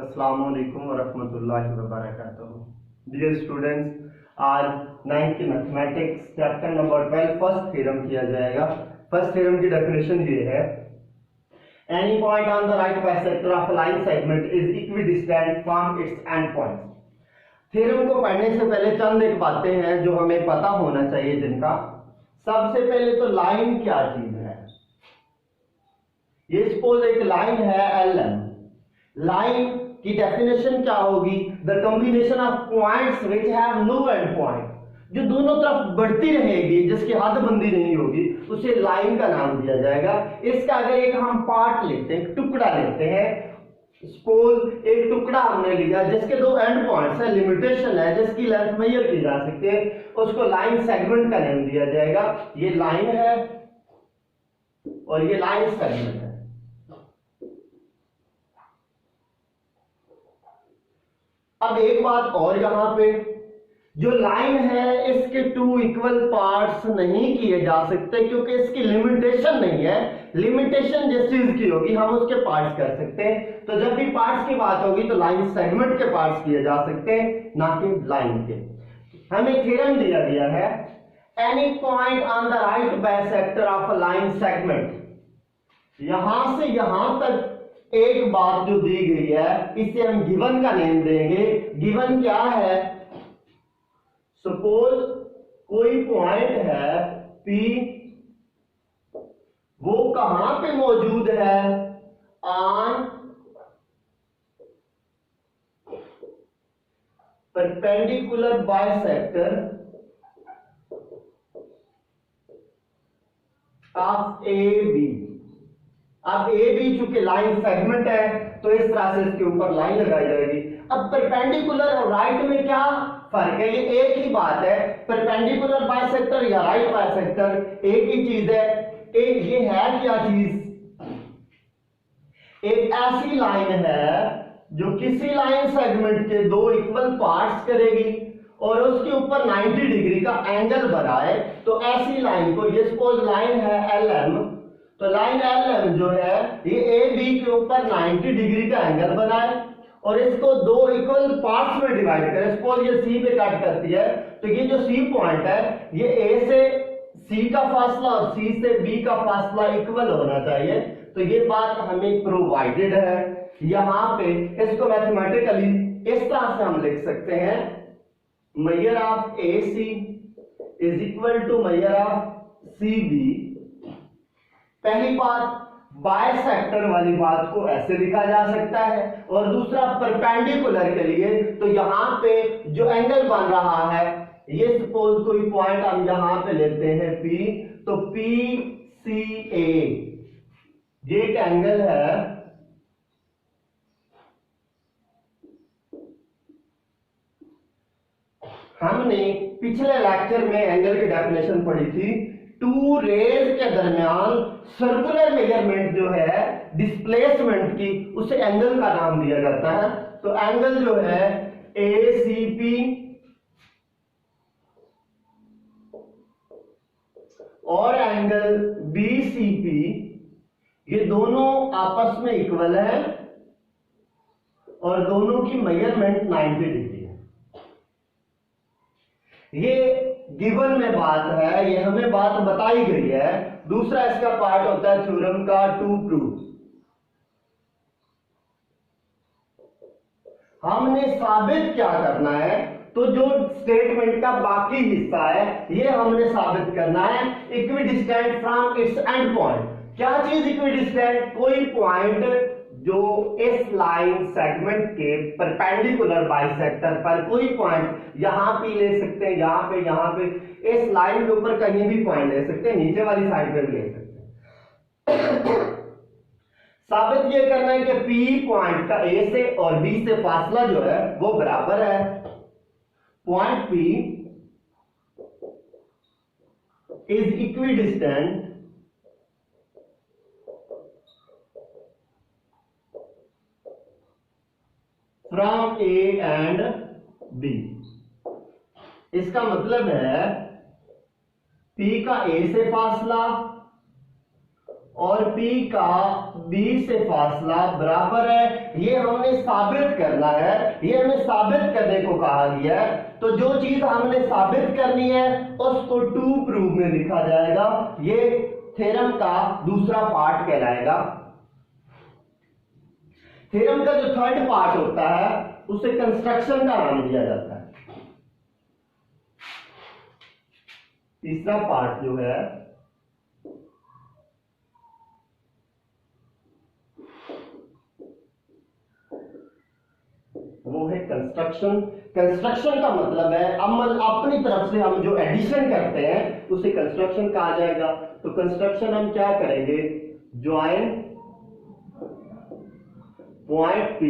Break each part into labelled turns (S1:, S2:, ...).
S1: अस्सलामु अलैकुम वरहमतुल्लाहि वबरकातुहू। डियर स्टूडेंट्स, आज 9th की mathematics chapter number 12 first theorem किया जाएगा। फर्स्ट थ्योरम की डेफिनेशन ये है, any point on the right bisector of a line segment is equidistant from its and points. Theorem को पढ़ने से पहले चंद एक बातें हैं जो हमें पता होना चाहिए, जिनका सबसे पहले तो लाइन क्या चीज है। ये सपोज एक लाइन है LM। लाइन की डेफिनेशन क्या होगी? The combination of points which have no end point, जो दोनों तरफ बढ़ती रहेगी, जिसकी हदबंदी नहीं होगी, उसे लाइन का नाम दिया जाएगा। इसका अगर एक हम पार्ट लेते हैं, टुकड़ा लेते हैं, सपोज एक टुकड़ा हमने लिया जिसके दो एंड पॉइंट्स है, लिमिटेशन है, जिसकी लेंथ मेजर की जा सकती है, उसको लाइन सेगमेंट का नाम दिया जाएगा। ये लाइन है और ये लाइन सेगमेंट है। अब एक बात और, यहां पे जो लाइन है इसके टू इक्वल पार्ट्स नहीं किए जा सकते, क्योंकि इसकी लिमिटेशन नहीं है। लिमिटेशन जिस चीज की होगी हम उसके पार्ट्स कर सकते हैं। तो जब भी पार्ट्स की बात होगी तो लाइन सेगमेंट के पार्ट्स किए जा सकते हैं, ना कि लाइन के। हमें थ्योरम दिया गया है, any point on the right bisector of a line segment. यहां से यहां तक एक बात जो दी गई है, इसे हम गिवन का नेम देंगे। गिवन क्या है? सपोज कोई पॉइंट है P, वो कहां पे मौजूद है? On perpendicular bisector of AB। अब AB चूंकि लाइन सेगमेंट है तो इस तरह से इसके ऊपर लाइन लगाई जाएगी। अब परपेंडिकुलर और राइट में क्या फर्क है? ये एक ही बात है। परपेंडिकुलर बाइसेक्टर या राइट बाइसेक्टर एक ही चीज है। एक ये है क्या चीज? एक ऐसी लाइन है जो किसी लाइन सेगमेंट के दो इक्वल पार्ट्स करेगी और उसके ऊपर 90 डिग्री का एंगल बनाए। तो ऐसी लाइन को, ये सपोज लाइन है LM, तो लाइन LM जो है ये AB के ऊपर 90 डिग्री का एंगल बनाए और इसको दो इक्वल पार्ट्स में डिवाइड करें। सपोज ये C पे कट करती है, तो ये जो C पॉइंट है, ये A से C का फासला और C से B का फासला इक्वल होना चाहिए। तो ये बात हमें प्रोवाइडेड है। यहां पे इसको मैथमेटिकली इस तरह से हम लिख सकते हैं, measure of AC is equal to measure of CB। पहली बात, बाइसेक्टर वाली बात को ऐसे लिखा जा सकता है, और दूसरा परपेंडिकुलर के लिए तो यहां पे जो एंगल बन रहा है, ये सपोज कोई पॉइंट हम यहां पे लेते हैं P, तो PCA ये एक एंगल है। हमने पिछले लेक्चर में एंगल की डेफिनेशन पढ़ी थी। टू रेज के दरमियान सर्कुलर मेजरमेंट जो है डिस्प्लेसमेंट की, उसे एंगल का नाम दिया जाता है। तो एंगल जो है ACP और एंगल BCP, ये दोनों आपस में इक्वल है और दोनों की मेजरमेंट 90 डिग्री है। ये गिवन में बात है, ये हमें बात बताई गई है। दूसरा इसका पार्ट होता है थ्योरम का टू प्रूफ। हमने साबित क्या करना है? तो जो स्टेटमेंट का बाकी हिस्सा है ये हमने साबित करना है, equidistant from its and point. क्या चीज इक्विडिस्टेंट? कोई पॉइंट जो इस लाइन सेगमेंट के परपेंडिकुलर बाइसेक्टर पर, कोई पॉइंट यहां पे ले सकते हैं, यहां पे इस लाइन के ऊपर कहीं भी पॉइंट ले सकते हैं, नीचे वाली साइड पे भी ले सकते हैं। साबित ये करना है कि P पॉइंट का A से और B से फासला जो है वो बराबर है। Point P is equidistant from A and B। इसका मतलब है P का A से फासला और P का B से फासला बराबर है। ये हमने साबित करना है, ये हमें साबित करने को कहा गया है। तो जो चीज हमने साबित करनी है उसको टू प्रूव में लिखा जाएगा। ये थ्योरम का दूसरा पार्ट कहलाएगा। थ्योरम का जो थर्ड पार्ट होता है उसे कंस्ट्रक्शन का नाम दिया जाता है। तीसरा पार्ट जो है वो है कंस्ट्रक्शन। कंस्ट्रक्शन का मतलब है अमल, अपनी तरफ से हम जो एडिशन करते हैं उसे कंस्ट्रक्शन कहा जाएगा। तो कंस्ट्रक्शन हम क्या करेंगे, join point P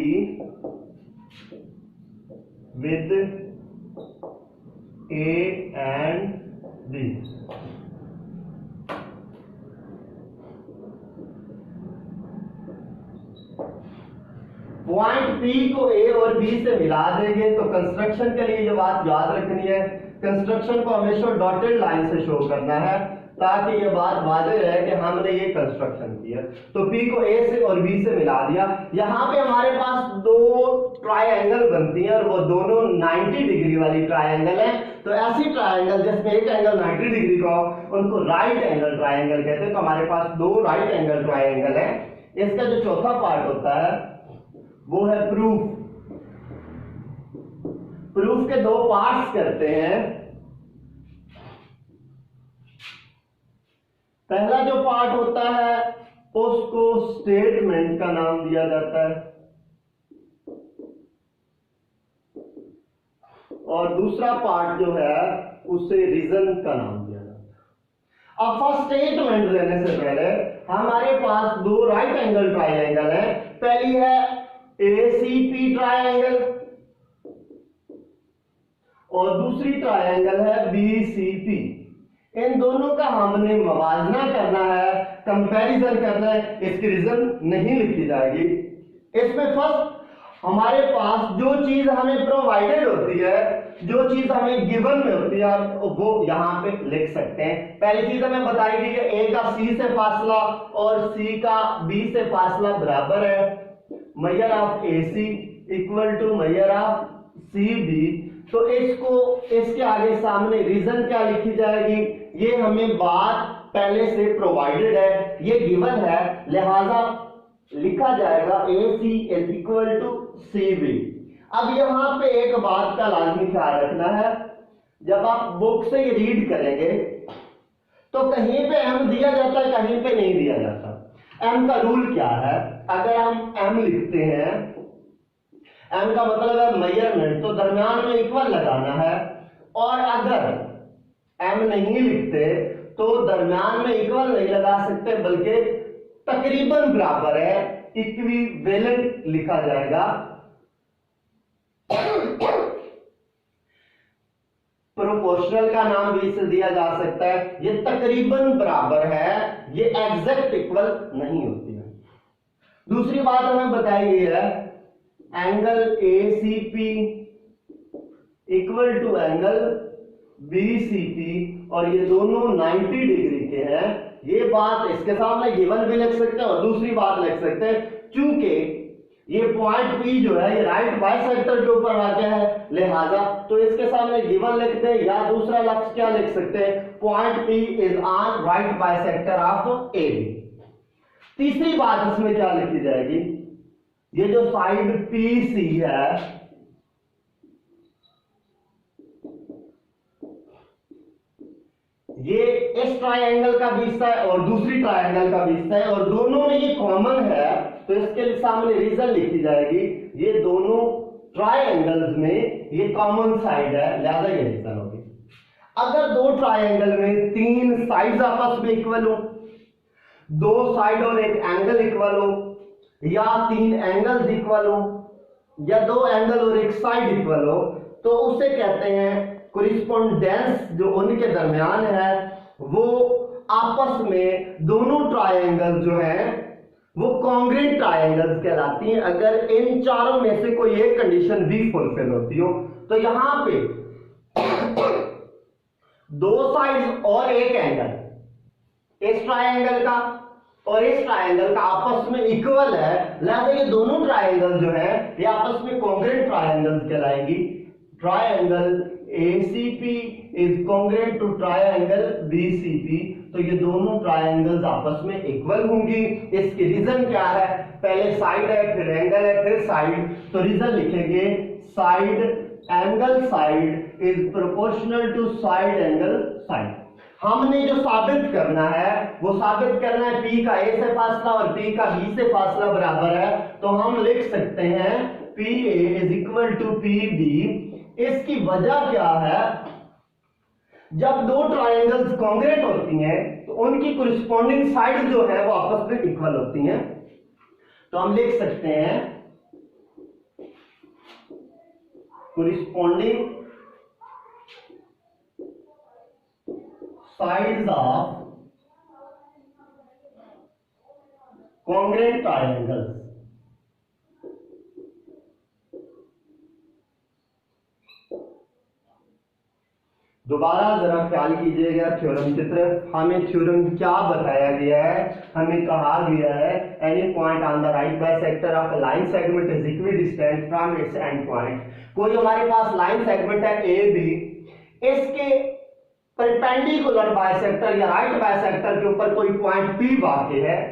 S1: with A and B। Point P को A और B से मिला देंगे। तो कंस्ट्रक्शन के लिए ये बात याद रखनी है, कंस्ट्रक्शन को हमेशा डॉटेड लाइन से शो करना है ताकि ये बात वाज़ेह रहे कि हमने ये कंस्ट्रक्शन किया। तो P को A से और B से मिला दिया। यहाँ पे हमारे पास दो ट्रायंगल बनती हैं और वो दोनों 90 डिग्री वाली ट्रायंगल है। तो ऐसी ट्रायंगल जिसमें एक एंगल 90 डिग्री का हो उनको राइट एंगल ट्रायंगल कहते हैं। तो हमारे पास दो राइट एंगल ट्रायंगल है। इसका जो चौथा पार्ट होता है वो है प्रूफ। प्रूफ के दो पार्ट्स करते हैं। पहला जो पार्ट होता है उसको स्टेटमेंट का नाम दिया जाता है और दूसरा पार्ट जो है उसे रीजन का नाम दिया जाता है। अब फर्स्ट स्टेटमेंट देने से पहले हमारे पास दो राइट एंगल ट्रायंगल है। पहली है ACP ट्रायंगल और दूसरी ट्रायंगल है BCP। इन दोनों का हमने मवाजना करना है, कंपैरिजन करना है। इसकी रीजन नहीं लिखी जाएगी। इसमें फर्स्ट हमारे पास जो चीज हमें प्रोवाइडेड होती है, जो चीज हमें गिवन में होती है वो यहां पे लिख सकते हैं। पहली चीज हमें बताई गई है A का C से फासला और C का B से फासला बराबर है। Measure of AC equal to measure of CB। तो इसको इसके आगे सामने रीजन क्या लिखी जाएगी, ये हमें बात पहले से प्रोवाइडेड है, ये गिवन है, लिहाजा लिखा जाएगा AC is equal to CB। अब यहां पे एक बात का लाजमी ख्याल रखना है, जब आप बुक से रीड करेंगे तो कहीं पे M दिया जाता है, कहीं पे नहीं दिया जाता। M का रूल क्या है, अगर हम M लिखते हैं, M का मतलब है मेजरमेंट, तो दरमियान में इक्वल लगाना है। और अगर M नहीं लिखते तो दरमियान में इक्वल नहीं लगा सकते, बल्कि तकरीबन बराबर है, इक्विवेलेंट लिखा जाएगा। प्रोपोर्शनल का नाम भी इसे दिया जा सकता है। ये तकरीबन बराबर है, ये एग्जैक्ट इक्वल नहीं होती है। दूसरी बात हमें बताई गई है angle ACP equal to angle BCP और ये दोनों 90 डिग्री के हैं। ये बात इसके सामने गिवन भी लिख सकते हैं और दूसरी बात लिख सकते हैं, चूंकि ये पॉइंट P जो है ये राइट बाइसेक्टर के ऊपर वाक़या है, लिहाजा तो इसके सामने गिवन लिखते हैं या दूसरा लफ्ज क्या लिख सकते हैं, point P is on right bisector of AB। तीसरी बात इसमें क्या लिखी जाएगी, ये जो साइड PC है ये इस ट्रायंगल का भी हिस्सा है और दूसरी ट्रायंगल का भी हिस्सा है और दोनों में ये कॉमन है, तो इसके सामने रीजन लिखी जाएगी, ये दोनों ट्रायंगल्स में ये कॉमन साइड है, लिहाजा ये रीजन होगी। अगर दो ट्रायंगल में तीन साइड्स आपस में इक्वल हो, दो साइड और एक एंगल इक्वल हो, या तीन एंगल्स इक्वल हो, या दो एंगल और एक साइड इक्वल हो, तो उसे कहते हैं कोरिस्पोंडेंस। जो उनके दरमियान है वो आपस में दोनों ट्रायंगल जो हैं वो कॉन्ग्रुएंट ट्रायंगल्स कहलाती हैं, अगर इन चारों में से कोई एक कंडीशन भी फुलफिल होती हो। तो यहां पे दो साइड्स और एक एंगल इस ट्रायंगल का और इस ट्रायंगल का आपस में इक्वल है, लिहाजा ये दोनों ट्रायंगल जो है ये आपस में कॉन्ग्रुएंट ट्रायंगल्स कहलाएंगी। Triangle ACP is congruent to triangle BCP, तो ये दोनों ट्रायंगल्स आपस में इक्वल होंगी। इसकी रीजन क्या है, पहले साइड है, फिर एंगल है, फिर साइड, तो रीजन लिखेंगे side angle side is proportional to side angle side. हमने जो साबित करना है वो साबित करना है P का A से फासला और P का B से फासला बराबर है, तो हम लिख सकते हैं PA is equal to PB। इसकी वजह क्या है, जब दो ट्रायंगल्स कॉन्ग्रुएंट होती हैं तो उनकी कोरिस्पोंडिंग साइड जो है वो आपस में इक्वल होती हैं, तो हम लिख सकते हैं कोरिस्पोंडिंग sides of congruent triangles। दोबारा जरा ख्याल कीजिएगा थ्योरम की तरफ। हमें थ्योरम क्या बताया गया है, हमें कहा गया है any point on the right bisector of a line segment is equidistant from its and point. कोई हमारे पास लाइन सेगमेंट है AB, इसके परपेंडिकुलर बाइसेक्टर या राइट बाइसेक्टर के ऊपर कोई पॉइंट P वाक़ई है,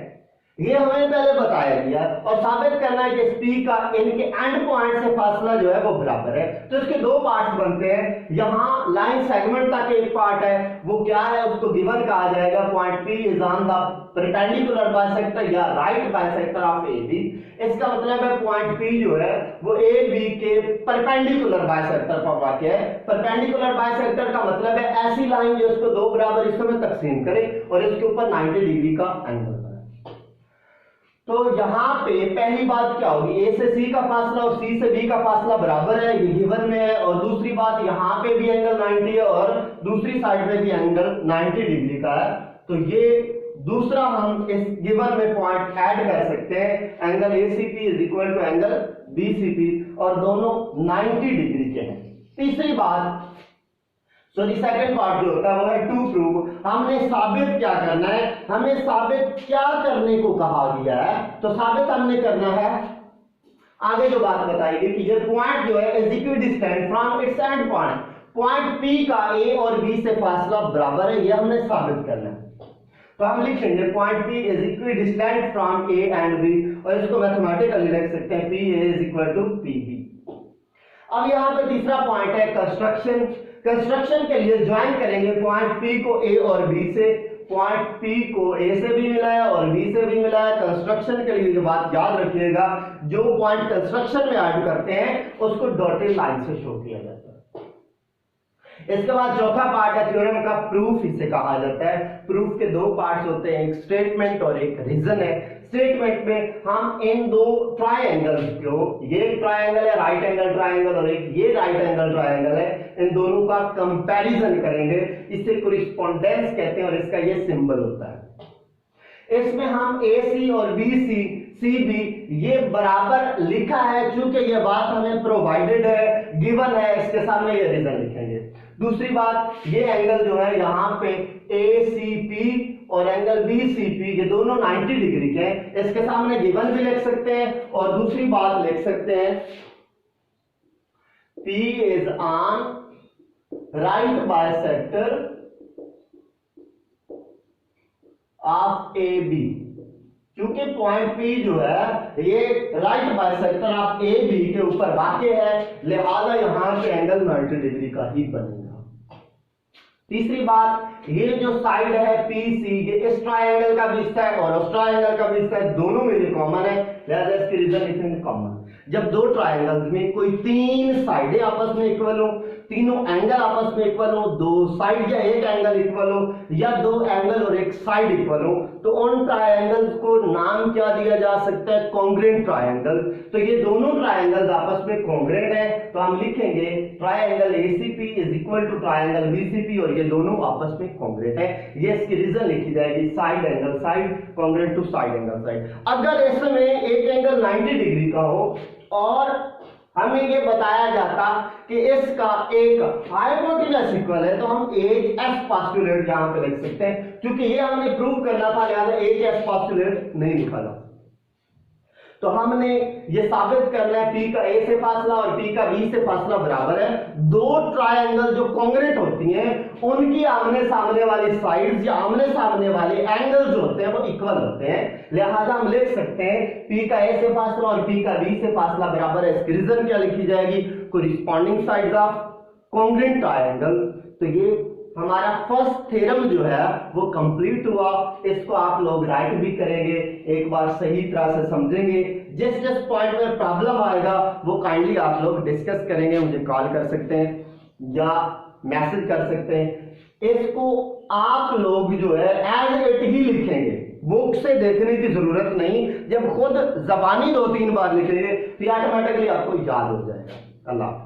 S1: ये हमें पहले बताया गया, और साबित करना है कि इस P का इनके एंड पॉइंट से फासला जो है वो बराबर है। तो इसके दो पार्ट्स बनते हैं। यहाँ लाइन सेगमेंट तक एक पार्ट है, वो क्या है, उसको गिवन कहा जाएगा point P is on the perpendicular bisector या राइट बाइसेक्टर ऑफ AB। इसका मतलब है पॉइंट P जो है वो AB के परपेंडिकुलर बाइसेक्टर पर वाक़ई है। परपेंडिकुलर बाइसेक्टर का मतलब है ऐसी लाइन जो इसको दो बराबर हिस्सों में तकसीम करे और इसके ऊपर 90 डिग्री का एंगल बनाए। तो यहाँ पे पहली बात क्या होगी, A से C का फासला और C से B का फासला बराबर है, ये गिवन में है। और दूसरी बात, यहाँ पे भी एंगल 90 है और दूसरी साइड में भी एंगल 90 डिग्री का है, तो ये दूसरा हम इस गिवन में पॉइंट ऐड कर सकते हैं। Angle ACP is equal to angle BCP और दोनों 90 डिग्री के हैं। तीसरी बात, सेकंड पार्ट जो होता है वो है टू प्रूव। हमने साबित क्या करना है, हमें साबित क्या करने को कहा गया है, तो साबित हमने करना है आगे जो बात बताएगी कि ये पॉइंट जो है is equidistant from its and point. Point P का A और B से फासला बराबर है, ये हमने साबित करना है। तो हम लिखेंगे point P is equidistant from A and B, और इसको मैथमेटिकली लिख सकते हैं PA is equal to PB। अब यहाँ पे तीसरा पॉइंट है कंस्ट्रक्शन। कंस्ट्रक्शन के लिए ज्वाइन करेंगे पॉइंट P को A और B से। पॉइंट P को A से भी मिला है और B से भी मिला है। कंस्ट्रक्शन के लिए ये बात याद रखिएगा, जो पॉइंट कंस्ट्रक्शन में ऐड करते हैं उसको डॉटेड लाइन से शो किया जाता है। इसके बाद चौथा पार्ट है थ्योरम का प्रूफ, इसे कहा जाता है। प्रूफ के दो पार्ट्स होते हैं, एक स्टेटमेंट और एक रीजन है। स्टेटमेंट में हम इन दो ट्रायंगल्स को, ये ट्रायंगल है राइट एंगल ट्रायंगल और एक ये राइट एंगल ट्रायंगल है, इन दोनों का कंपैरिजन करेंगे। इसे कोरिस्पोंडेंस कहते हैं और इसका ये सिंबल होता है। इसमें हम AC और BC CB ये बराबर लिखा है, चूंकि ये बात हमें प्रोवाइडेड है, गिवन है, इसके सामने ये रीजन लिखेंगे। दूसरी बात, ये एंगल जो है यहाँ पे ACP और एंगल BCP ये दोनों 90 डिग्री के हैं, इसके सामने गिवन भी लिख सकते हैं। और दूसरी बात लिख सकते हैं P is on right bisector of AB। क्योंकि पॉइंट P जो है ये राइट बाइसेक्टर ऑफ AB के ऊपर वाक़ई है, लिहाजा यहां पे एंगल 90 डिग्री का ही बनेगा। तीसरी बात, ये जो साइड है PC, ये इस ट्रायंगल का भी हिस्सा है और उस ट्रायंगल का भी हिस्सा है, दोनों में ये कॉमन है, लिहाजा इसकी रीजन लिखेंगे कॉमन। जब दो ट्रायंगल्स में कोई तीन साइडें आपस में इक्वल हो, तीनों एंगल आपस में इक्वल हो, दो साइड या एक एंगल इक्वल हो या दो एंगल और एक साइड इक्वल हो, तो उन ट्रायंगल्स को नाम क्या दिया जा सकता है, कॉन्ग्रुएंट ट्रायंगल। तो ये दोनों ट्रायंगल्स आपस में कॉन्ग्रुएंट है, तो हम लिखेंगे triangle ACP is equal to triangle BCP और ये दोनों आपस में कॉन्ग्रुएंट है। ये इसकी रीजन लिखी जाएगी side angle side congruent to side angle side. अगर इसमें एक एंगल 90 डिग्री का हो और हमें ये बताया जाता कि इसका एक हाइपोटेनस इक्वल है, तो हम एच एस पोस्टुलेट यहां पे लिख सकते हैं, क्योंकि ये हमने प्रूव करना था, लिहाजा एच एस पोस्टुलेट नहीं लिखा था। तो हमने ये साबित करना है P का A से फासला और P का B से फासला बराबर है। दो ट्रायंगल जो कॉन्ग्रेट होती हैं उनकी आमने सामने वाली साइड्स या आमने सामने वाले एंगल जो होते हैं वो इक्वल होते हैं, लिहाजा हम लिख सकते हैं P का A से फासला और P का B से फासला बराबर है। इसकी रीजन क्या लिखी जाएगी, corresponding sides of congruent triangle. तो ये हमारा फर्स्ट थ्योरम जो है वो कंप्लीट हुआ। इसको आप लोग राइट भी करेंगे, एक बार सही तरह से समझेंगे। जिस जिस पॉइंट में प्रॉब्लम आएगा वो काइंडली आप लोग डिस्कस करेंगे, मुझे कॉल कर सकते हैं या मैसेज कर सकते हैं। इसको आप लोग जो है एज इट ही लिखेंगे, बुक से देखने की जरूरत नहीं। जब खुद जबानी 2-3 बार लिखेंगे तो ऑटोमेटिकली आपको याद हो जाएगा। अल्लाह।